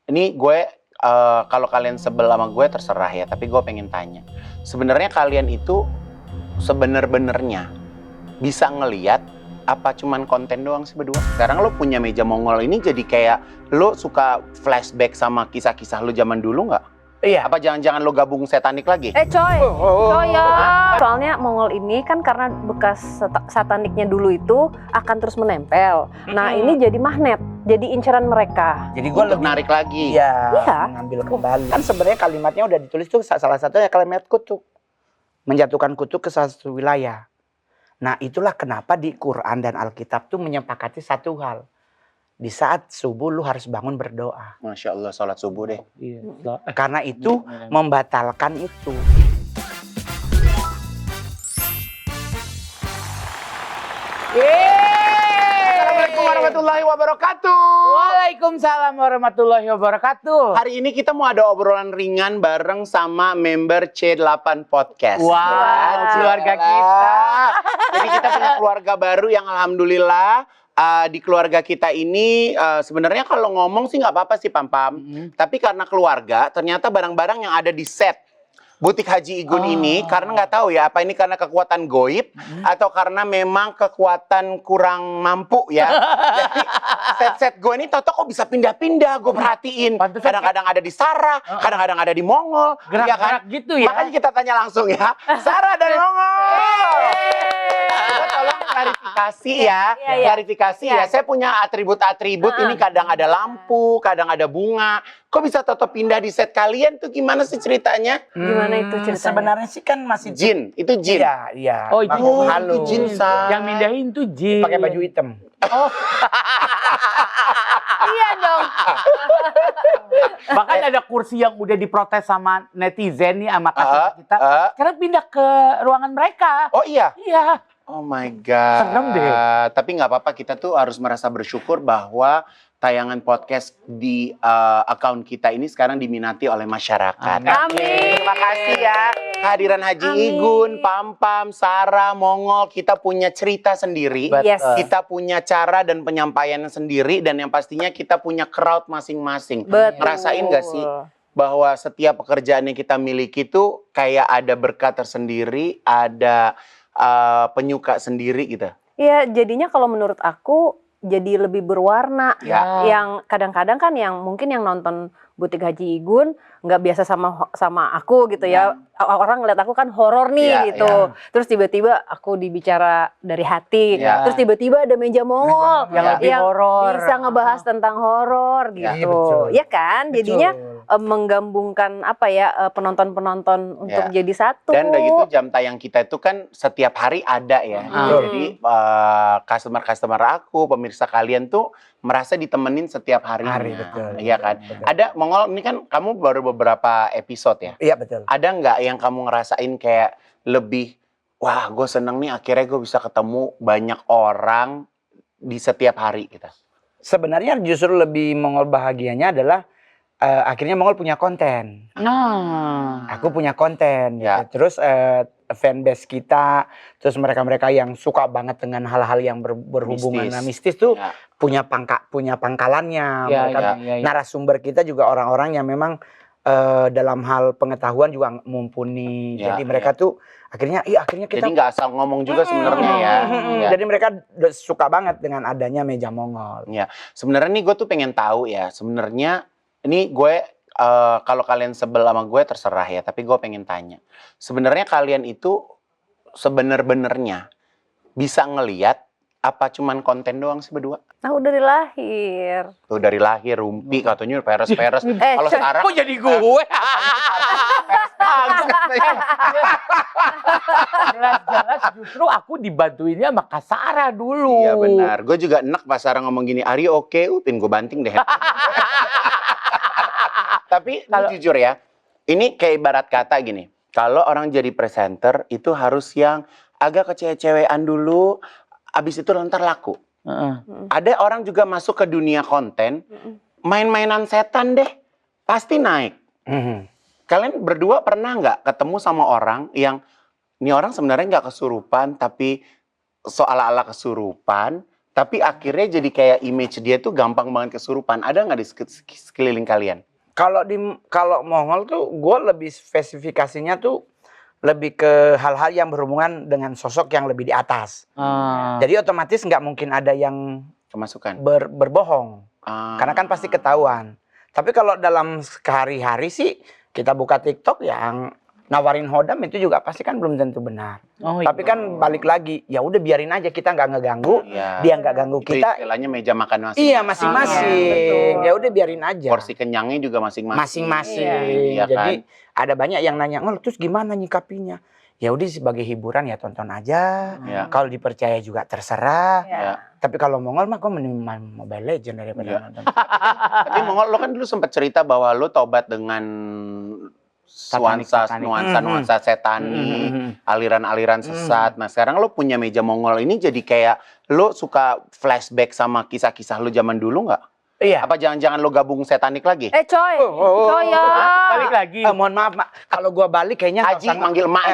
Ini gue kalau kalian sebel sama gue terserah ya, tapi gue pengen tanya. Sebenarnya kalian itu sebener-benernya bisa ngeliat apa cuman konten doang sih berdua? Sekarang lo punya meja Mongol ini jadi kayak lo suka flashback sama kisah-kisah lo zaman dulu nggak? Iya. Apa jangan-jangan lo gabung Satanik lagi? Coy ya. Soalnya Mongol ini kan karena bekas sataniknya dulu itu akan terus menempel. Nah ini jadi magnet, jadi inceran mereka. Jadi gue Untuk lebih narik lagi. Iya. mengambil kembali. Kan sebenarnya kalimatnya udah ditulis tuh salah satunya kalimat kutuk. Menjatuhkan kutuk ke satu wilayah. Nah itulah kenapa di Quran dan Alkitab tuh menyepakati satu hal. Di saat subuh lu harus bangun berdoa. Masya Allah, sholat subuh deh. Iya. Karena itu membatalkan itu. Assalamualaikum warahmatullahi wabarakatuh. Waalaikumsalam warahmatullahi wabarakatuh. Hari ini kita mau ada obrolan ringan bareng sama member C8 Podcast. Wow, keluarga kita. Jadi kita punya keluarga baru yang alhamdulillah di keluarga kita ini sebenarnya kalau ngomong sih nggak apa-apa sih Pam-Pam. Tapi karena keluarga ternyata barang-barang yang ada di set Butik Haji Igun ini karena nggak tahu ya apa ini karena kekuatan goib atau karena memang kekuatan kurang mampu ya. Jadi set-set gue ini toto kok bisa pindah-pindah, gue perhatiin. Kadang-kadang ada di Sarah, kadang-kadang ada di Mongol. Gerak-gerak gitu ya. Makanya kita tanya langsung ya, Sarah dan Mongol. Coba tolong klarifikasi ya, klarifikasi ya. Saya punya atribut-atribut ini kadang ada lampu, kadang ada bunga. Kok bisa toto pindah di set kalian tuh gimana sih ceritanya? Gimana itu ceritanya? Sebenarnya sih kan masih Jin, itu jin. Iya, iya. Oh, itu itu jin, Sa. Yang mindahin tuh jin. Pakai baju hitam. Iya dong. Bahkan ada kursi yang udah diprotes sama netizen nih sama kita. Sekarang pindah ke ruangan mereka. Oh iya. Iya. Oh my God. Serem deh. Tapi nggak apa-apa, kita tuh harus merasa bersyukur bahwa tayangan podcast di account kita ini sekarang diminati oleh masyarakat. Amin. Terima kasih ya. Kehadiran Haji Igun, Pam-Pam, Sarah, Mongol, kita punya cerita sendiri. Yes. Kita punya cara dan penyampaiannya sendiri. Dan yang pastinya kita punya crowd masing-masing. Betul. Ngerasain nggak sih bahwa setiap pekerjaan yang kita miliki itu kayak ada berkat tersendiri, ada penyuka sendiri gitu? Iya, jadinya kalau menurut aku jadi lebih berwarna. Ya. Yang kadang-kadang kan yang mungkin yang nonton Butik Haji Igun nggak biasa sama aku gitu ya. Orang ngeliat aku kan horor nih gitu. Terus tiba-tiba aku dibicara dari hati. Ya. Terus tiba-tiba ada meja Mongol Yang lebih horor. bisa ngebahas tentang horor gitu. betul. Ya kan? Jadinya menggabungkan apa ya penonton-penonton untuk jadi satu. Dan udah gitu jam tayang kita itu kan setiap hari ada ya. Jadi customer-customer aku, pemirsa kalian tuh merasa ditemenin setiap harinya. Betul. Iya kan? Betul. Ada Mongol ini kan kamu baru beberapa episode ya. Iya betul. Ada nggak yang kamu ngerasain kayak lebih wah gue seneng nih akhirnya gue bisa ketemu banyak orang di setiap hari kita. Sebenarnya justru lebih Mongol bahagianya adalah akhirnya Mongol punya konten. Aku punya konten. Ya. Gitu. Terus fanbase kita, terus mereka-mereka yang suka banget dengan hal-hal yang berhubungan mistis tuh punya pangkalannya. Narasumber kita juga orang-orang yang memang dalam hal pengetahuan juga mumpuni. Jadi mereka tuh akhirnya kita jadi nggak asal ngomong juga sebenarnya ya. Jadi mereka suka banget dengan adanya meja Mongol. Ya, sebenarnya nih gue tuh pengen tahu ya. Sebenarnya ini gue kalau kalian sebel sama gue terserah ya. Tapi gue pengen tanya. Sebenarnya kalian itu sebener-benernya bisa ngeliat apa cuman konten doang sih berdua? Aku dari lahir. Tuh dari lahir rumpi katanya peres-peres. Kalau sekarang Kok jadi gue? Jelas-jelas justru aku dibantuinnya sama Kak Sarah dulu. Iya benar. Gue juga enak pas Sarah ngomong gini, Ari oke, upin gue banting deh. Tapi lu jujur ya, ini kayak ibarat kata gini. Kalau orang jadi presenter itu harus yang agak kecewe-cewean dulu, abis itu ntar laku. Ada orang juga masuk ke dunia konten, main-mainan setan deh, pasti naik. Kalian berdua pernah nggak ketemu sama orang yang, ini orang sebenarnya nggak kesurupan, tapi seolah-olah kesurupan, Tapi akhirnya jadi kayak image dia tuh gampang banget kesurupan. Ada nggak di sekeliling kalian? Kalau Mongol tuh gue lebih spesifikasinya tuh lebih ke hal-hal yang berhubungan dengan sosok yang lebih di atas. Jadi otomatis nggak mungkin ada yang Kemasukan. berbohong. Karena kan pasti ketahuan. Tapi kalau dalam sehari-hari sih kita buka TikTok yang nawarin hodam itu juga pasti kan belum tentu benar. Tapi kan balik lagi, ya udah biarin aja, kita nggak ngeganggu, dia nggak ganggu Itu kita. istilahnya meja makan masing-masing. Iya, masing-masing. Ya udah biarin aja. Porsi kenyangnya juga masing-masing. Masing-masing. Iya kan? Jadi ada banyak yang nanya, terus gimana nyikapinya? Ya udah sebagai hiburan ya tonton aja. Kalau dipercaya juga terserah. Tapi kalau Mongol mah gue mending main Mobile Legends daripada nonton. Tapi Mongol, lo kan dulu sempat cerita bahwa lo tobat dengan nuansa setani, aliran-aliran sesat. Nah sekarang lo punya meja Mongol ini jadi kayak lo suka flashback sama kisah-kisah lo zaman dulu nggak? Iya. Apa jangan-jangan lo gabung setanik lagi? Coy, coy ya. Balik lagi. Mohon maaf, Mak. Kalau gua balik kayaknya Haji manggil emak.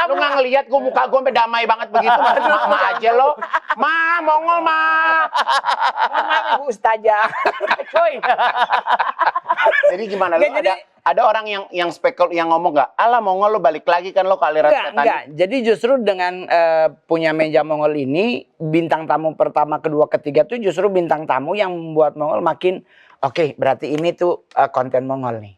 Lu nggak ngelihat gue muka gue sampai damai banget begitu, sama aja lo. Ma, Mongol ma. Ibu Ustazah. Coy. Jadi gimana? Lu ada orang yang ngomong nggak? Alah Mongol lo balik lagi kan lo ke aliran setan. Enggak. Jadi justru dengan punya meja Mongol ini, bintang tamu pertama, kedua, ketiga tuh justru bintang tamu yang membuat Mongol makin oke, berarti ini tuh konten Mongol nih.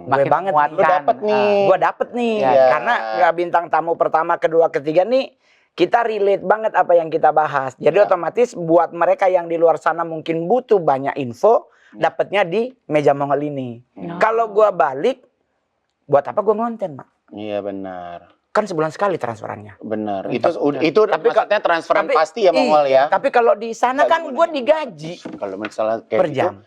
Gue banget lu dapet nih. Gue dapet nih. Karena bintang tamu pertama, kedua, ketiga nih kita relate banget apa yang kita bahas. Jadi otomatis buat mereka yang di luar sana mungkin butuh banyak info, dapatnya di meja Mongol ini. Kalau gue balik, buat apa gue ngonten, Mak? Iya benar. Kan sebulan sekali transferannya. Benar. Itu Tapi maksudnya transferan pasti ya Mongol ya. Tapi kalau di sana kan gue digaji Kalau misalnya kayak per jam.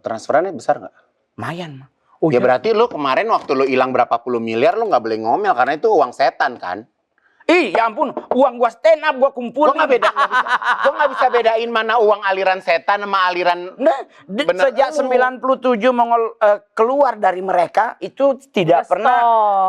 Transferannya besar nggak? Lumayan, Mak. Ya berarti lu kemarin waktu lu hilang berapa puluh miliar lu nggak boleh ngomel karena itu uang setan kan? Ya ampun, uang gua stand up gua kumpulin. Gua nggak bisa bedain mana uang aliran setan sama aliran. Nah, sejak 97 Mongol keluar dari mereka itu tidak pernah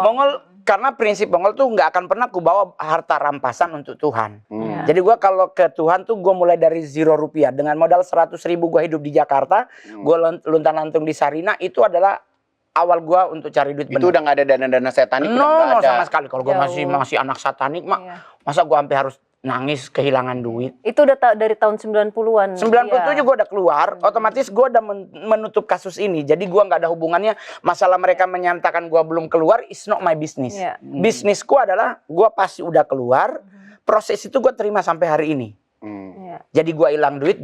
Mongol, karena prinsip Mongol tuh nggak akan pernah kubawa harta rampasan untuk Tuhan. Jadi gua kalau ke Tuhan tuh gua mulai dari 0 rupiah dengan modal 100.000 gua hidup di Jakarta, gua luntang-lantung di Sarina, itu adalah awal gua untuk cari duit bener. Itu udah nggak ada dana-dana satanik? No, sama sekali. Kalau gua masih anak satanik, Mak, masa gua sampai harus nangis kehilangan duit. Itu udah dari tahun 90-an. 97 gua udah keluar, otomatis gua udah menutup kasus ini. Jadi gua nggak ada hubungannya. Masalah mereka menyatakan gua belum keluar, it's not my business. Bisnisku adalah gua pasti udah keluar. Proses itu gua terima sampai hari ini. Jadi gua hilang duit,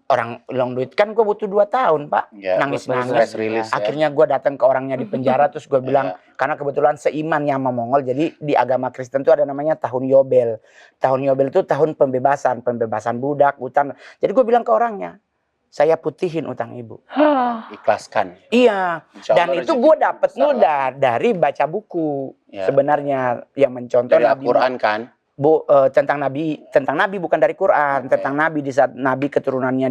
orang hilang duit kan gua butuh 2 tahun, Pak. Nangis-nangis. Akhirnya gua datang ke orangnya di penjara, terus gua bilang, karena kebetulan seiman sama Mongol, jadi di agama Kristen itu ada namanya tahun Yobel. Tahun Yobel itu tahun pembebasan budak, utang. Jadi gua bilang ke orangnya, saya putihin utang ibu. Ikhlaskan. Iya. Dan itu gue dapet mudah dari baca buku. Sebenarnya yang mencontoh dari Al-Quran kan? Tentang Nabi bukan dari Quran. Tentang Nabi, di saat Nabi keturunannya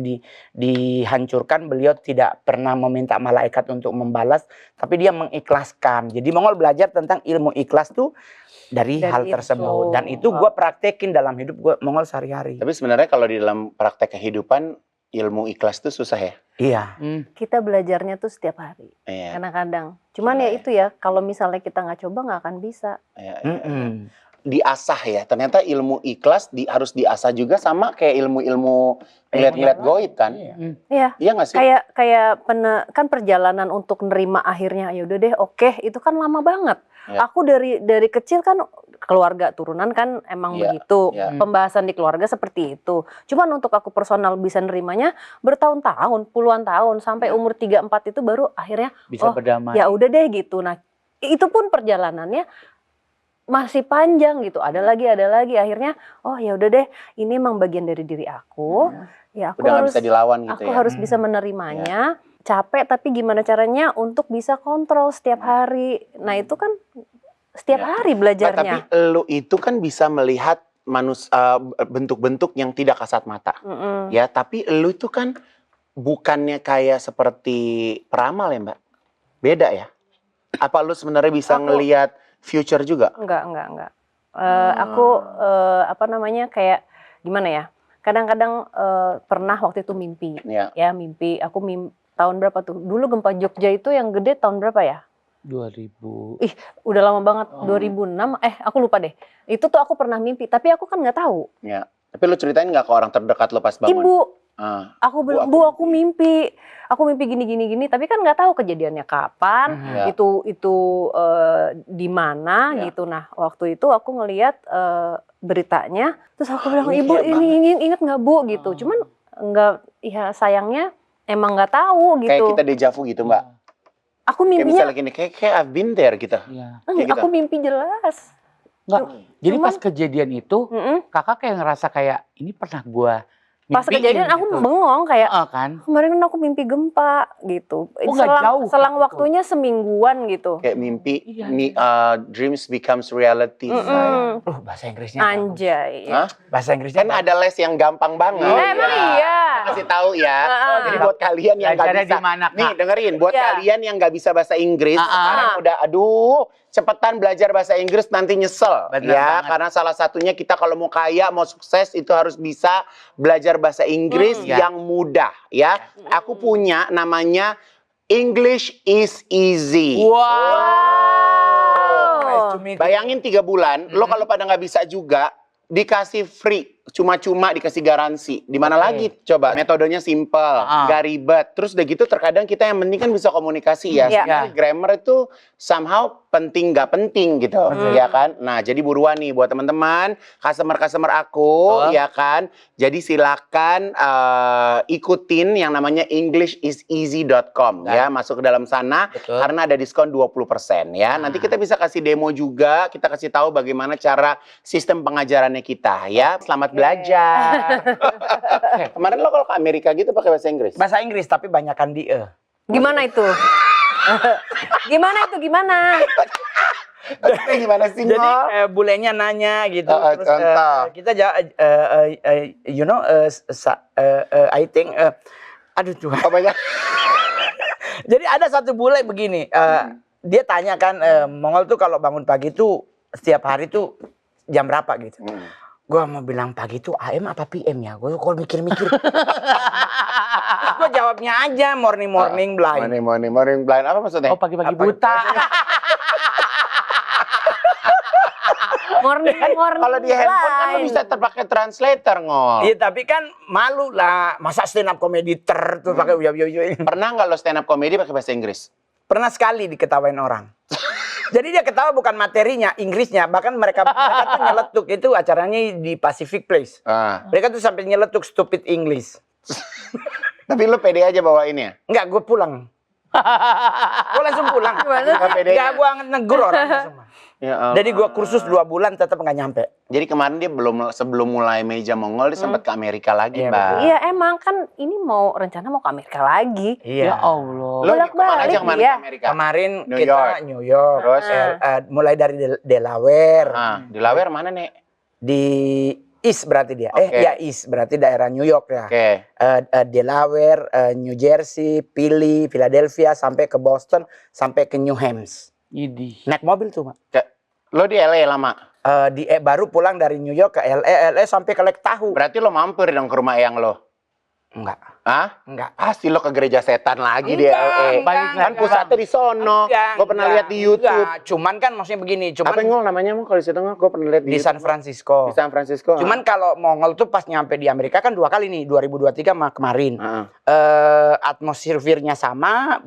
dihancurkan, beliau tidak pernah meminta malaikat untuk membalas, tapi dia mengikhlaskan. Jadi Mongol belajar tentang ilmu ikhlas tuh dari hal tersebut. Dan itu gue praktekin dalam hidup gue Mongol sehari-hari. Tapi sebenarnya kalau di dalam praktek kehidupan, ilmu ikhlas tuh susah ya? Iya. Kita belajarnya tuh setiap hari. Kadang-kadang. Cuman ya itu ya, kalau misalnya kita nggak coba nggak akan bisa. Diasah ya, ternyata ilmu ikhlas harus diasah juga sama kayak ilmu-ilmu ngeliat-ngeliat goib kan? Iya. Iya nggak sih? Kayak kan perjalanan untuk nerima akhirnya, ya udah deh, oke, itu kan lama banget. Aku dari kecil kan keluarga turunan kan emang begitu. Pembahasan di keluarga seperti itu. Cuman untuk aku personal bisa nerimanya bertahun-tahun, puluhan tahun, sampai umur 3-4 itu baru akhirnya bisa berdamai. Ya udah deh gitu. Nah, itu pun perjalanannya masih panjang gitu. Ada lagi akhirnya ya udah deh, ini emang bagian dari diri aku. Ya aku udah harus bisa dilawan gitu. Aku harus bisa menerimanya. Capek tapi gimana caranya untuk bisa kontrol setiap hari. Nah, itu kan setiap hari belajarnya. Tapi lu itu kan bisa melihat bentuk-bentuk yang tidak kasat mata. Ya, tapi lu itu kan bukannya kayak seperti peramal ya, Mbak? Beda ya? Apa lu sebenarnya bisa ngelihat future juga? Enggak. Aku apa namanya kayak gimana ya? Kadang-kadang pernah waktu itu mimpi, ya mimpi. Aku tahun berapa tuh? Dulu gempa Jogja itu yang gede tahun berapa ya? 2000. Ih, udah lama banget. 2006. Aku lupa deh. Itu tuh aku pernah mimpi, tapi aku kan nggak tahu. Ya. Tapi lu ceritain nggak ke orang terdekat lo pas bangun? Ibu. Aku bilang, Bu, aku mimpi gini, tapi kan nggak tahu kejadiannya kapan, itu di mana gitu. Nah, waktu itu aku ngelihat beritanya, terus aku bilang, Ibu ini inget nggak Bu gitu. Cuman nggak, ya sayangnya emang nggak tahu gitu. Kayak kita deja vu gitu Mbak. Aku mimpinya. Kayak misalnya gini, kayak I've been there gitu. Aku mimpi jelas. Enggak. Jadi pas kejadian itu, kakak kayak ngerasa kayak ini pernah gua pas kejadian aku bengong kayak kan? kemarin aku mimpi gempa gitu. Jauh selang waktunya semingguan gitu. Kayak mimpi, dreams becomes reality. Bahasa Inggrisnya. Anjay. Bahasa Inggrisnya kan ada les yang gampang banget. Emang iya. Kasih tahu ya. Jadi buat kalian yang nggak bisa, nih dengerin, buat kalian yang nggak bisa bahasa Inggris, sekarang udah, cepetan belajar bahasa Inggris nanti nyesel. Bener banget. Karena salah satunya kita kalau mau kaya, mau sukses itu harus bisa belajar bahasa Inggris yang mudah ya. Aku punya namanya English is Easy. Wow. Bayangin 3 bulan, lo kalau pada nggak bisa juga dikasih free, cuma-cuma dikasih garansi. Di mana lagi coba? Metodenya simple, nggak ribet. Terus udah gitu terkadang kita yang penting kan bisa komunikasi ya. Grammar itu somehow penting nggak penting gitu, ya kan? Nah, jadi buruan nih buat teman-teman, customer aku, ya kan? Jadi silakan ikutin yang namanya englishiseasy.com ya, masuk ke dalam sana karena ada diskon 20% ya. Nanti kita bisa kasih demo juga, kita kasih tahu bagaimana cara sistem pengajarannya kita ya. Selamat belajar. Kemarin lo kalau ke Amerika gitu pakai bahasa Inggris? Bahasa Inggris tapi banyakan di Gimana itu? Gimana? Gimana sih? Jadi bulenya nanya gitu, terus kita I think, aduh Tuhan. Jadi ada satu bule begini, dia tanya kan, Mongol tuh kalau bangun pagi tuh setiap hari tuh jam berapa gitu. Gua mau bilang pagi tuh AM apa PM ya? Gue kalau mikir-mikir. Gue jawabnya aja morning blind. Morning blind apa maksudnya? Oh, pagi-pagi buta. Morning kalau di handphone kan lo bisa terpakai translator ngol. Iya tapi kan malu lah, masa stand up comedy tuh pakai Pernah nggak lo stand up comedy pakai bahasa Inggris? Pernah sekali diketawain orang. Jadi dia ketawa bukan materinya, Inggrisnya. Bahkan mereka tuh nyeletuk. Itu acaranya di Pacific Place. Mereka tuh sampai nyeletuk stupid English. Tapi lo pede aja bawainnya? Enggak, gue pulang. Gue langsung pulang. Enggak, gue negur orang semua. Jadi gue kursus 2 bulan tetap nggak nyampe. Jadi kemarin dia sebelum mulai Meja Mongol dia sempat ke Amerika lagi, Mbak. Iya emang kan ini rencana mau ke Amerika lagi. Iya. Ya Allah. Lo kemana aja ke Amerika? Kemarin kita New York. Terus mulai dari Delaware. Delaware mana nek? Di East berarti dia. Ya East berarti daerah New York ya. Delaware, New Jersey, Philly, Philadelphia sampai ke Boston, sampai ke New Hampshire. Naik mobil tuh, Mak. Lo di LA lama? Baru pulang dari New York ke LA sampai ke Lake Tahoe. Berarti lo mampir dong ke rumah eyang lo? Enggak. Enggak. Pasti lo ke gereja setan lagi di LA. Kan pusatnya di sono. Gue pernah lihat di YouTube. Cuman kan maksudnya begini. Apa ngol namanya mau kalau di situ gue pernah lihat di San Francisco. Di San Francisco. Cuman kalau Mongol tuh pas nyampe di Amerika kan 2 kali nih, 2023 sama kemarin. Atmosfernya sama,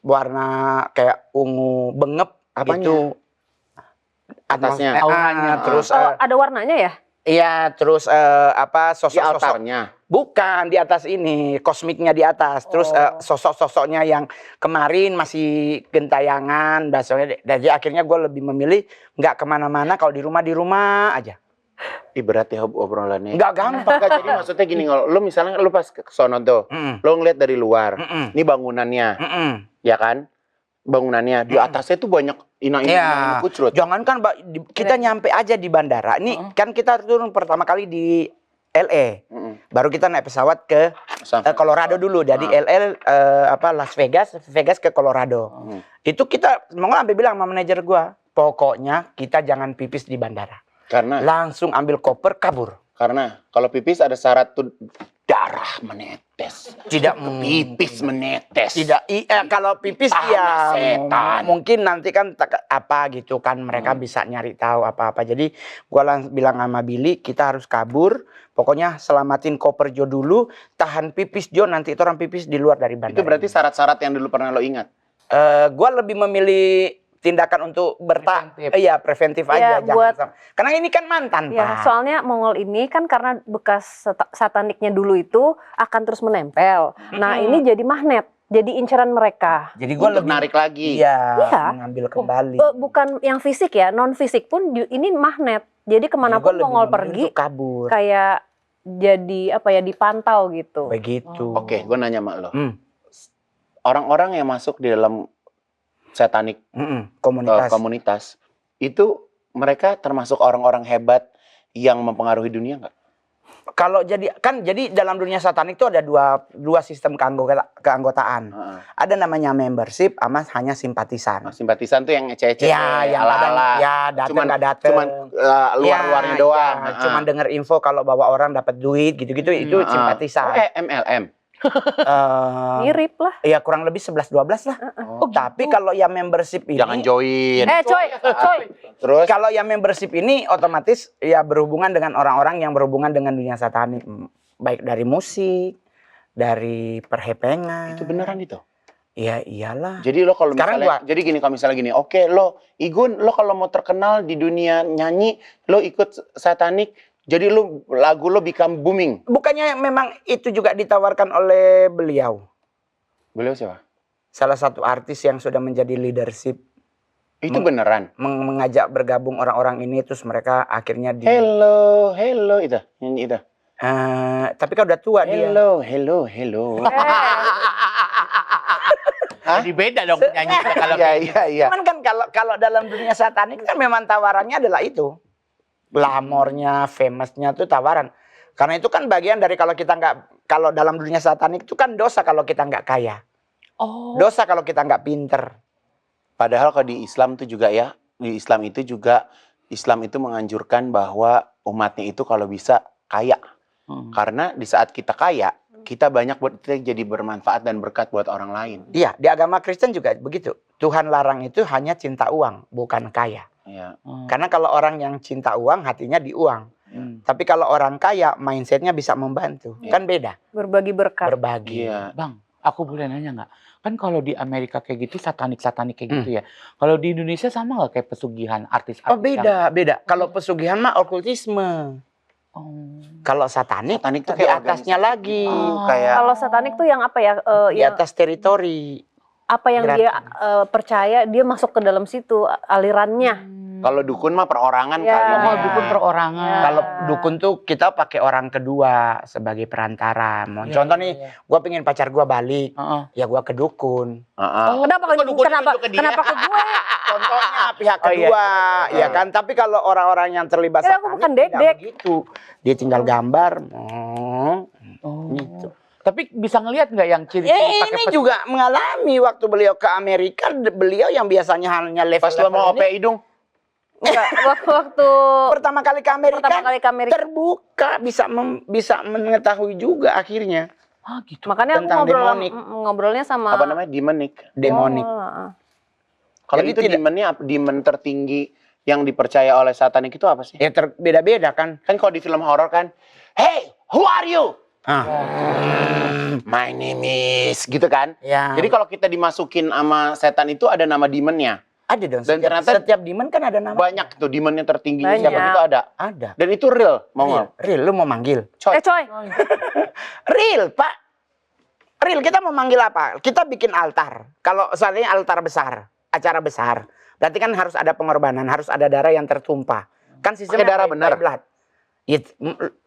warna kayak ungu bengep. Apanya? Itu atasnya. Auranya terus ada warnanya ya? Iya, terus sosok-sosok altarnya. Bukan di atas ini, kosmiknya di atas. Terus sosok-sosoknya yang kemarin masih gentayangan, bahasanya. Jadi akhirnya gue lebih memilih nggak kemana-mana, kalau di rumah aja. Berat ya obrolannya. Nggak gampang. Jadi maksudnya gini, lo misalnya lo pas ke sono tuh, lo ngeliat dari luar, ini bangunannya, ya kan? Bangunannya di atasnya tuh banyak ina-ina kucrut. Jangan kan kita nyampe aja di bandara. Ini kan kita turun pertama kali di LA. Baru kita naik pesawat ke Colorado dulu. Dari LA Las Vegas ke Colorado. Itu kita mau sampai bilang sama manajer gua, Pokoknya kita jangan pipis di bandara. Karena Langsung ambil koper kabur. kalau pipis ada syarat tuh darah menetes. Tidak Pipis menetes. Tidak, kalau pipis Tanah ya setan. mungkin nanti kan apa gitu kan mereka bisa nyari tahu apa-apa. Jadi gua bilang sama Billy kita harus kabur. Pokoknya selamatin koper Jo dulu, tahan pipis Jo, nanti itu orang pipis di luar dari bandara. Itu berarti syarat-syarat yang dulu pernah lo ingat. Gua lebih memilih tindakan untuk preventif aja, Ya, buat karena ini kan mantan ya, Pak. soalnya Mongol ini kan karena bekas sataniknya dulu itu akan terus menempel. Nah, ini jadi magnet, jadi inceran mereka. Jadi gua Untuk lebih narik lagi. Iya. mengambil kembali. Bukan yang fisik ya, non fisik pun ini magnet. Jadi kemanapun Gua lebih Mongol memilih pergi, untuk kabur. kayak jadi apa ya, dipantau gitu. Begitu. Oke, gue nanya sama lo. Orang-orang yang masuk di dalam satanik komunitas itu mereka termasuk orang-orang hebat yang mempengaruhi dunia nggak? Kalau jadi dalam dunia satanik itu ada dua sistem keanggotaan. Ada namanya membership sama hanya simpatisan. Simpatisan tuh yang ece-ece, yang ala-ala. ya datang nggak datang. Cuman luar-luarnya doang. Cuman dengar info kalau bawa orang dapat duit gitu-gitu itu simpatisan. MLM. Mirip lah. Ya kurang lebih 11-12 lah. Tapi kalau yang membership ini Jangan join. Coy. Terus kalau yang membership ini otomatis ya berhubungan dengan orang-orang yang berhubungan dengan dunia satanik, baik dari musik, dari perhepengan. itu beneran itu? Ya iyalah. Jadi lo kalau Sekarang misalnya, jadi gini kalau misalnya gini, oke lo Igun, lo kalau mau terkenal di dunia nyanyi, lo ikut satanik, jadi lagu lo become booming. Bukannya memang itu juga ditawarkan oleh beliau? Beliau siapa? Salah satu artis yang sudah menjadi leadership. Itu beneran? Mengajak bergabung orang-orang ini terus mereka akhirnya Hello itu, nyanyi itu. Tapi kan udah tua dia. Hello. Jadi beda dong nyanyi kalau Iya. Cuman kan kalau dalam dunia satanik kan memang tawarannya adalah itu. Glamornya, famousnya tuh tawaran. Karena itu kan bagian dari kalau dalam dunia satanik itu kan dosa kalau kita nggak kaya. Dosa kalau kita nggak pinter. Padahal kalau di Islam tuh juga ya, di Islam itu menganjurkan bahwa umatnya itu kalau bisa kaya. Karena di saat kita kaya, kita banyak jadi bermanfaat dan berkat buat orang lain. Iya, di agama Kristen juga begitu. Tuhan larang itu hanya cinta uang, bukan kaya. Iya. Karena kalau orang yang cinta uang, hatinya di uang. Tapi kalau orang kaya, mindsetnya bisa membantu. Kan beda. Berbagi berkat. Berbagi. Iya. Bang, aku boleh nanya nggak? Kan kalau di Amerika kayak gitu, satanik kayak gitu ya. Kalau di Indonesia sama nggak kayak pesugihan artis-artis? Oh beda. Kalau pesugihan mah okultisme. Kalau satanik tuh di kayak atasnya lagi. Kayak Kalau satanik tuh yang apa ya? Di atas teritori. Apa yang dia percaya, dia masuk ke dalam situ alirannya. kalau dukun mah perorangan Ya. kali. Oh, dukun perorangan. Kalau dukun tuh kita pakai orang kedua sebagai perantara. Contoh nih, gue pengen pacar gue balik, ya gue ke dukun. Kenapa ke gue? Kenapa ke gue? Contohnya pihak kedua, ya kan. Tapi kalau orang-orang yang terlibat Ya, aku bukan tidak dek-dek. begitu. Dia tinggal gambar, gitu. Tapi bisa ngelihat nggak yang ciri-ciri Ya pakai ini juga mengalami waktu beliau ke Amerika, beliau yang biasanya hanya level Pas lo mau OP hidung, Enggak, waktu pertama kali ke Amerika, terbuka, bisa mengetahui juga akhirnya. gitu. makanya aku Tentang demonik. ngobrolnya sama apa namanya? Demonik. Demonik. Kalau Jadi itu demon tertinggi yang dipercaya oleh satanik itu apa sih? Ya beda-beda kan. Kan kalau di film horor kan, hey, who are you? My name is, gitu kan? Ya. Jadi kalau kita dimasukin sama setan itu ada nama demonnya. Ada dong. Dan ternyata setiap demon kan ada nama. Banyak tuh demonnya tertinggi Banyak. siapa itu ada. Ada. Dan itu real, mau Real, lu mau manggil? Coy. coy. Real, Pak. Real, kita mau manggil apa? Kita bikin altar. Kalau seandainya altar besar, acara besar, berarti kan harus ada pengorbanan, harus ada darah yang tertumpah. Kan sistemnya Pakai darah by bener. blood. Ya,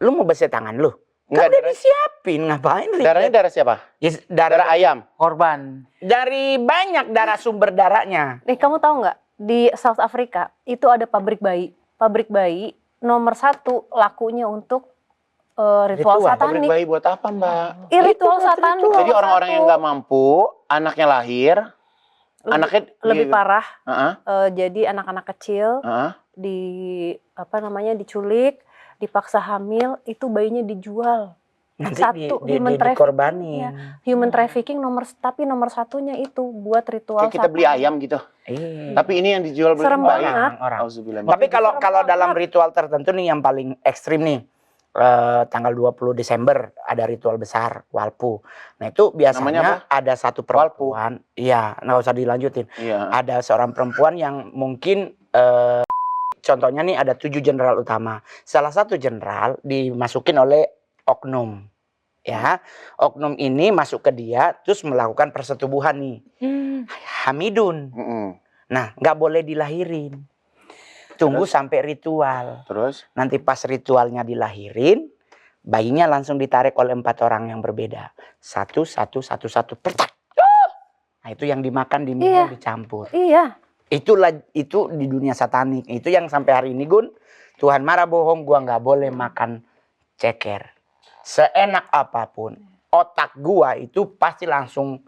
lu mau bersih tangan lu? Enggak, Kan udah disiapin, ngapain? Real? Darahnya darah siapa? Ya, Darah ayam. Korban. dari banyak darah sumber darahnya. Nih kamu tahu nggak di South Africa itu ada pabrik bayi. Pabrik bayi nomor 1 lakunya untuk ritual Ritual. satanik. Pabrik bayi buat apa, Mbak? Ritual satanik. Jadi orang-orang yang nggak mampu, anaknya lahir, Anaknya lebih parah. Uh-uh. Jadi anak-anak kecil diculik, dipaksa hamil, itu bayinya dijual. Nanti Human dikorbanin. Ya, human trafficking tapi nomor satunya itu buat ritual. Kayak kita beli ayam gitu. Tapi ini yang dijual serem banget. Tapi kalau dalam ritual tertentu nih yang paling ekstrim nih, tanggal 20 Desember ada ritual besar Walpu. Nah itu biasanya ada satu perempuan, iya nggak usah dilanjutin. Iya. Ada seorang perempuan yang mungkin contohnya nih ada 7 jenderal utama. Salah satu jenderal dimasukin oleh oknum, ya oknum ini masuk ke dia terus melakukan persetubuhan nih, Hamidun. Nah nggak boleh dilahirin, tunggu sampai ritual. Terus nanti pas ritualnya dilahirin, bayinya langsung ditarik oleh 4 orang yang berbeda, satu pertak. Nah itu yang dimakan diminum dicampur. Iya. Itu di dunia satanik. Itu yang sampai hari ini Gun, Tuhan marah bohong, gua nggak boleh makan ceker. Seenak apapun, otak gua itu pasti langsung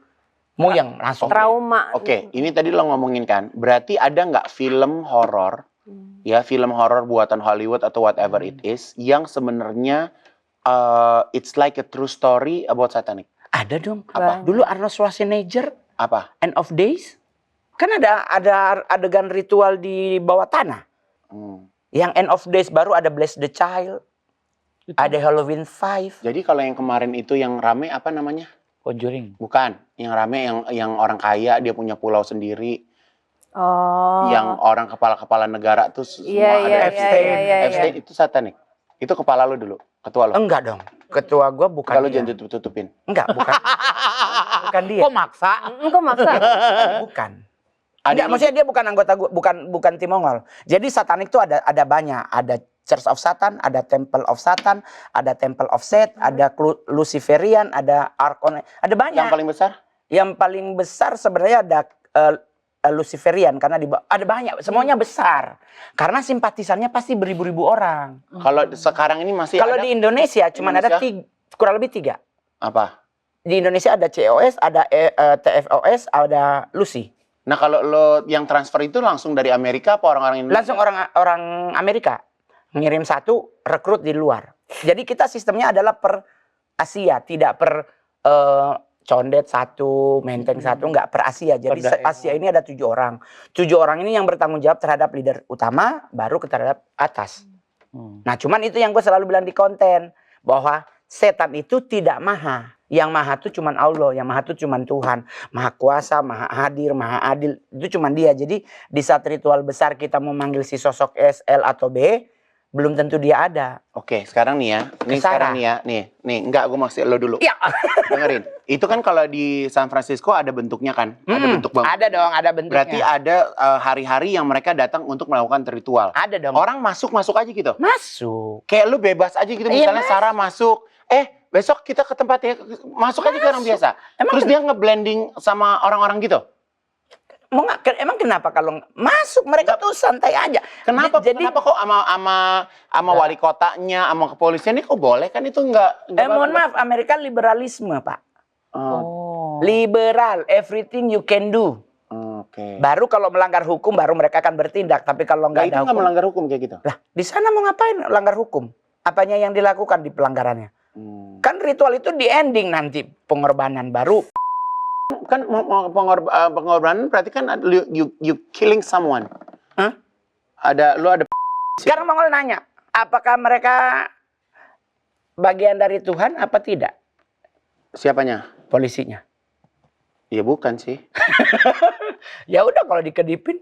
muyeng, langsung trauma. Oke, ini tadi lo ngomongin kan, berarti ada nggak film horor, ya film horor buatan Hollywood atau whatever it is, yang sebenarnya it's like a true story about satanic? Ada dong. Apa? Dulu Arnold Schwarzenegger. Apa? End of Days. Kan ada adegan ritual di bawah tanah. Yang End of Days baru ada Bless the Child. Ada Halloween 5. Jadi kalau yang kemarin itu yang rame apa namanya? Conjuring. Bukan, yang rame yang orang kaya dia punya pulau sendiri. Oh. Yang orang kepala-kepala negara tuh semua ada Epstein. Itu satanik. Itu kepala lu dulu, ketua lu. Enggak dong. Ketua gua bukan. Kalau dia. jangan tutupin. Enggak, bukan. Bukan dia. Kok maksa? Kok maksa? Bukan. Enggak, maksudnya dia bukan anggota gua, bukan tim Mongol. Jadi satanik itu ada banyak, ada Church of Satan, ada Temple of Satan, ada Temple of Set, ada Luciferian, ada Archon, ada banyak. Yang paling besar? Yang paling besar sebenarnya ada Luciferian karena ada banyak, semuanya besar. Karena simpatisannya pasti beribu-ribu orang. Kalau sekarang ini masih Kalau ada? di Indonesia cuma ada kurang lebih 3. Apa? Di Indonesia ada COS, ada TFOS, ada Lucy. Nah kalau lo yang transfer itu langsung dari Amerika apa orang-orang Indonesia? Langsung orang Amerika. Ngirim satu, rekrut di luar. Jadi kita sistemnya adalah per Asia, tidak per condet satu, menteng satu, enggak per Asia. Jadi Asia ini ada 7 orang. 7 orang ini yang bertanggung jawab terhadap leader utama, baru terhadap atas. Nah cuman itu yang gue selalu bilang di konten, bahwa setan itu tidak maha. Yang maha itu cuman Allah, yang maha itu cuman Tuhan. Maha kuasa, maha hadir, maha adil, itu cuman dia. Jadi di saat ritual besar kita memanggil si sosok S, L atau B, belum tentu dia ada. Oke, sekarang nih ya. Nih sekarang nih ya. Nih, enggak, gue maksud lo dulu. Ya. Dengerin. Itu kan kalau di San Francisco ada bentuknya kan? Ada bentuk banget. Ada dong, ada bentuknya. Berarti ada hari-hari yang mereka datang untuk melakukan ritual. Ada dong. Orang masuk aja gitu? Masuk. Kayak lu bebas aja gitu. Misalnya Sarah masuk. Besok kita ke tempatnya. Masuk aja ke orang biasa. Terus dia ngeblending sama orang-orang gitu? Emang kenapa kalau masuk mereka tuh santai aja? Kenapa kok sama wali kotanya, sama kepolisian ini kok boleh kan itu enggak mohon maaf, Amerika liberalisme, Pak. Liberal, everything you can do. Oke. Baru kalau melanggar hukum baru mereka akan bertindak, tapi kalau nggak ada hukum. Nggak melanggar hukum kayak gitu. Lah, di sana mau ngapain langgar hukum? Apanya yang dilakukan di pelanggarannya? Kan ritual itu di ending nanti pengorbanan baru. Kan pengorbanan berarti kan you killing someone. Hah? Lu ada. Sekarang Mongol nanya, apakah mereka bagian dari Tuhan apa tidak? Siapanya? Polisinya. Ya bukan sih. Ya udah kalau dikedipin.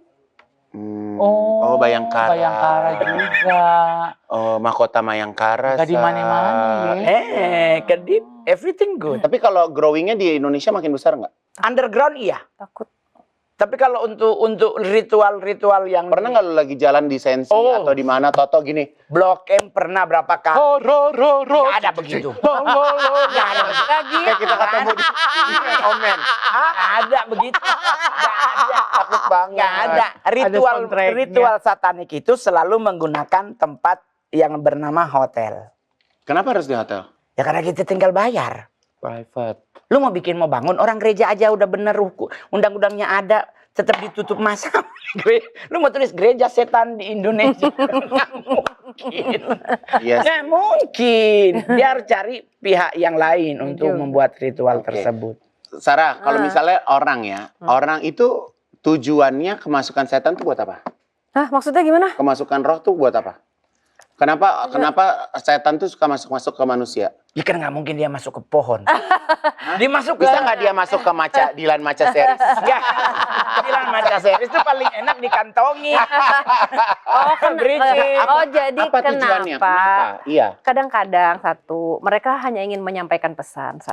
Oh, Bayangkara. Bayangkara juga. Oh, mahkota Bayangkara. Gak di mana-mana ya. Kedip, everything good. Tapi kalau growingnya di Indonesia makin besar nggak? Underground iya. Takut. Tapi kalau untuk ritual-ritual yang pernah nggak lu lagi jalan di Sensi atau di mana Toto gini? Blok M pernah berapa kali? Nggak ada begitu. Nggak ada lagi. Kayak kita ketemu di komen. Nggak ada begitu. Nggak ada. Takut banget. Nggak ada. Ritual satanik itu selalu menggunakan tempat yang bernama hotel. Kenapa harus di hotel? Ya karena kita tinggal bayar. Private. Lu mau bangun, orang gereja aja udah bener undang-undangnya ada. tetap ditutup masa. Lu mau tulis gereja setan di Indonesia? Nggak mungkin. Yes. Nggak mungkin. Dia harus cari pihak yang lain untuk membuat ritual tersebut. Sarah, kalau misalnya orang itu tujuannya kemasukan setan tuh buat apa? Hah, maksudnya gimana? Kemasukan roh tuh buat apa? Kenapa setan tuh suka masuk ke manusia? Ya kan nggak mungkin dia masuk ke pohon. Dia masuk Bisa nggak dia masuk ke Dilan Maca series? Ya, Dilan Maca series itu paling enak dikantongi. Jadi Apa tujuannya? kenapa? Iya. Kadang-kadang mereka hanya ingin menyampaikan pesan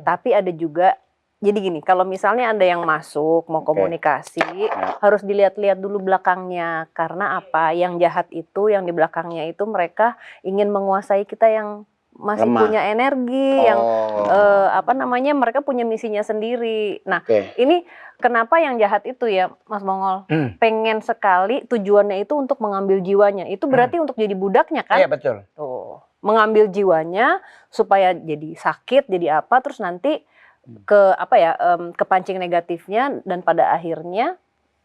tapi ada juga. Jadi gini, kalau misalnya ada yang masuk mau komunikasi, harus dilihat-lihat dulu belakangnya. Karena apa? Yang jahat itu, yang di belakangnya itu mereka ingin menguasai kita yang masih punya energi, yang mereka punya misinya sendiri. Nah, ini kenapa yang jahat itu ya, Mas Mongol, pengen sekali tujuannya itu untuk mengambil jiwanya. Itu berarti untuk jadi budaknya kan? Iya betul. Tuh, mengambil jiwanya supaya jadi sakit, jadi apa, terus nanti kepancing negatifnya dan pada akhirnya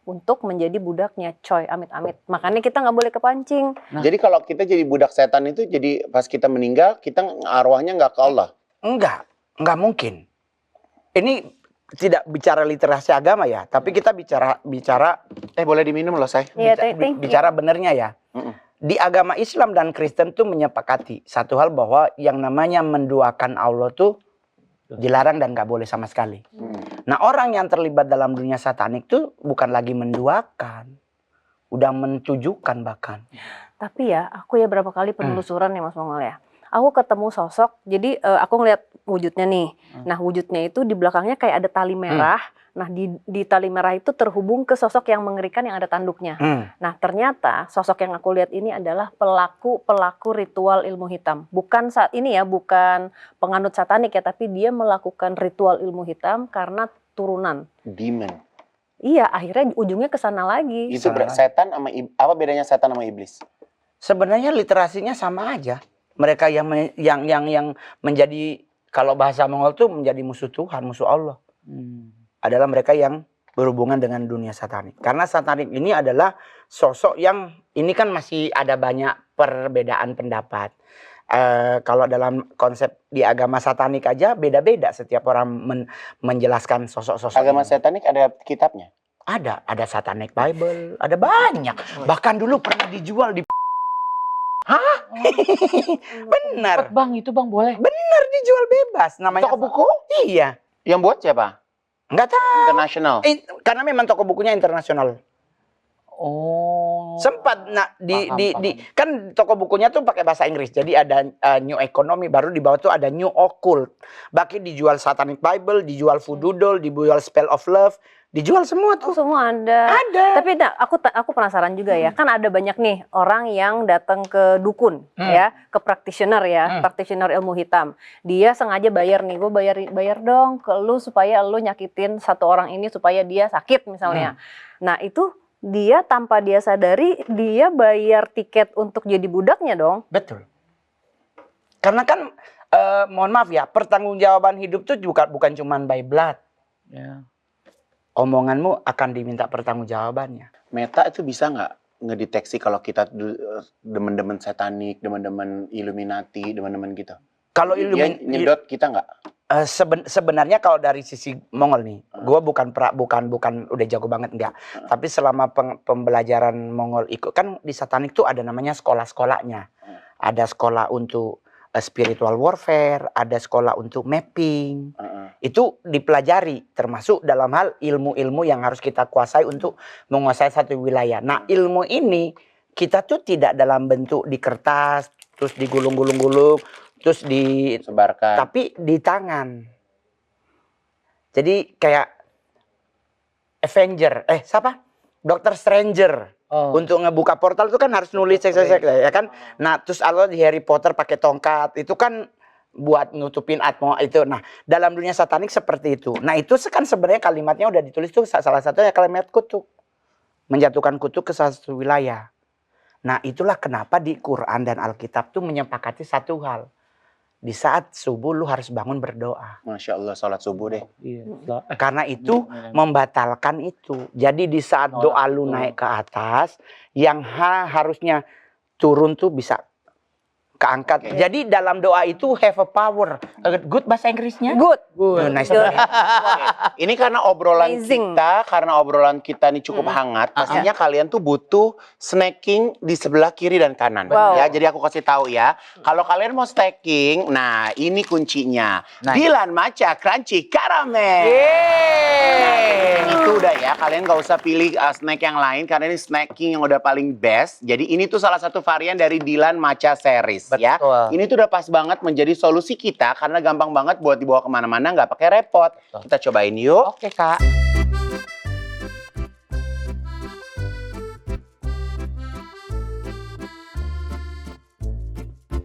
untuk menjadi budaknya, coy, amit-amit. Makanya kita nggak boleh kepancing. Jadi kalau kita jadi budak setan itu, jadi pas kita meninggal, kita arwahnya nggak ke Allah? Enggak mungkin. Ini tidak bicara literasi agama ya, tapi kita bicara boleh diminum loh, say. Bicara benernya ya. Di agama Islam dan Kristen tuh menyepakati satu hal bahwa yang namanya menduakan Allah tuh dilarang dan nggak boleh sama sekali. Nah, orang yang terlibat dalam dunia satanik tuh bukan lagi menduakan, udah mentujukan bahkan. Tapi ya, aku ya berapa kali penelusuran ya Mas Mongol ya. Aku ketemu sosok, jadi aku ngeliat wujudnya nih. Nah, wujudnya itu di belakangnya kayak ada tali merah. Nah, di tali merah itu terhubung ke sosok yang mengerikan yang ada tanduknya. Nah, ternyata sosok yang aku lihat ini adalah pelaku ritual ilmu hitam. Bukan saat ini ya, bukan penganut satanik ya, tapi dia melakukan ritual ilmu hitam karena turunan. Demon. Iya, akhirnya ujungnya ke sana lagi. Itu setan sama apa bedanya setan sama iblis? Sebenarnya literasinya sama aja. Mereka yang menjadi, kalau bahasa Mongol tuh menjadi musuh Tuhan, musuh Allah. Adalah mereka yang berhubungan dengan dunia satanik. Karena satanik ini adalah sosok yang, ini kan masih ada banyak perbedaan pendapat. Kalau dalam konsep di agama satanik aja beda-beda setiap orang menjelaskan sosok-sosok. Agama satanik ada kitabnya? Ada Satanic Bible, ada banyak. Bahkan dulu pernah dijual di Hah? Benar. Bang, itu Bang boleh. Benar, dijual bebas. Namanya toko buku? Iya. Yang buat siapa? Enggak tahu. Internasional. Karena memang toko bukunya internasional. Oh. Sempat kan toko bukunya tuh pakai bahasa Inggris. Jadi ada New Economy, baru di bawah tuh ada New Occult. Bahkan dijual Satanic Bible, dijual Voodoo Doll, dijual Spell of Love, dijual semua tuh. Semua ada. Ada. Tapi aku penasaran juga ya. Kan ada banyak nih orang yang datang ke dukun ya, ke practitioner ya, practitioner ilmu hitam. Dia sengaja bayar nih, gue bayar dong ke lu supaya lu nyakitin satu orang ini supaya dia sakit misalnya. Nah, itu dia tanpa dia sadari, dia bayar tiket untuk jadi budaknya dong. Betul. Karena kan, mohon maaf ya, pertanggungjawaban hidup tuh bukan cuman by blood. Ya. Omonganmu akan diminta pertanggungjawabannya. Meta itu bisa nggak ngedeteksi kalau kita demen-demen satanik, demen-demen Illuminati, demen-demen gitu? Kalau dia nyedot kita nggak? Sebenarnya kalau dari sisi Mongol nih, gue bukan udah jago banget enggak. Tapi selama pembelajaran Mongol ikut, kan di satanik tuh ada namanya sekolah-sekolahnya. Ada sekolah untuk spiritual warfare, ada sekolah untuk mapping. Itu dipelajari, termasuk dalam hal ilmu-ilmu yang harus kita kuasai untuk menguasai satu wilayah. Nah, ilmu ini kita tuh tidak dalam bentuk di kertas, terus digulung-gulung-gulung, terus disebarkan, tapi di tangan. Jadi kayak Avenger, Doctor Stranger. Untuk ngebuka portal itu kan harus nulis ya kan. Nah, terus Allah di Harry Potter pakai tongkat, itu kan buat nutupin atmo itu. Nah, dalam dunia satanik seperti itu. Nah, itu kan sebenarnya kalimatnya udah ditulis tuh, salah satunya kalimat kutuk. Menjatuhkan kutuk ke satu wilayah. Nah, itulah kenapa di Quran dan Alkitab tuh menyepakati satu hal. di saat subuh lu harus bangun berdoa. Masya Allah, sholat subuh deh. Karena itu membatalkan itu. Jadi di saat doa lu naik ke atas, yang harusnya turun tuh bisa keangkat. Oke. Jadi dalam doa itu have a power. Good bahasa Inggrisnya? Good. Nice. Good. Ini karena obrolan Amazing. kita nih cukup hangat. Pastinya kalian tuh butuh snacking di sebelah kiri dan kanan. Wow. Ya, jadi aku kasih tahu ya. Kalau kalian mau snacking, nah ini kuncinya. Nice. Dilan Matcha Crunchy Caramel. Itu udah ya. Kalian gak usah pilih snack yang lain karena ini snacking yang udah paling best. Jadi ini tuh salah satu varian dari Dilan Matcha series ya. Betul. Ini tuh udah pas banget menjadi solusi kita karena gampang banget buat dibawa kemana-mana nggak pakai repot. Kita cobain yuk. Oke, Kak.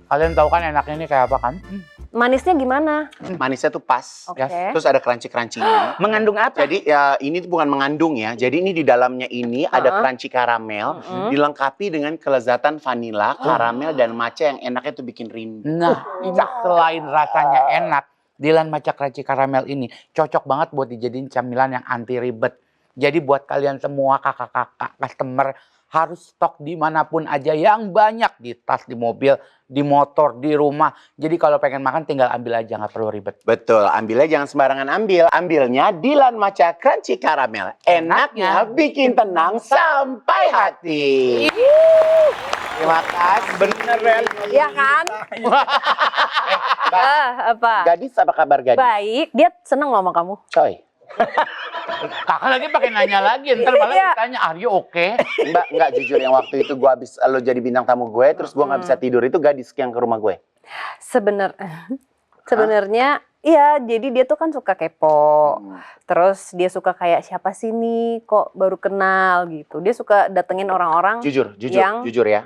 Kalian tahu kan enaknya ini kayak apa kan? Manisnya gimana? Manisnya tuh pas. Oke. Ya. Terus ada crunchy-crunchy-nya. Mengandung apa? Jadi ya ini tuh bukan mengandung ya. Jadi ini di dalamnya ini ada crunchy karamel dilengkapi dengan kelezatan vanila, karamel dan matcha yang enaknya tuh bikin rindu. Nah, ini selain rasanya enak, Dilan Matcha Crunchy Caramel ini cocok banget buat dijadiin camilan yang anti ribet. Jadi buat kalian semua kakak-kakak customer harus stok dimanapun aja yang banyak, di tas, di mobil, di motor, di rumah. Jadi kalau pengen makan tinggal ambil aja, nggak perlu ribet. Betul, ambilnya jangan sembarangan ambil. Ambilnya Dilan Matcha Crunchy Caramel. Enaknya bikin tenang sampai hati. Terima kasih. Beneran. Iya kan? Apa? Gadis apa kabar gadis? Baik, dia seneng loh sama kamu. Coy. Kakak lagi pakai nanya lagi, ntar malah Iya. ditanya, are you okay? Enggak jujur yang waktu itu gua habis lo jadi bintang tamu gue, terus gua nggak bisa tidur itu gadis yang ke rumah gue. Sebenarnya iya, jadi dia tuh kan suka kepo. Terus dia suka kayak siapa sih nih kok baru kenal gitu. Dia suka datengin orang-orang. Jujur ya.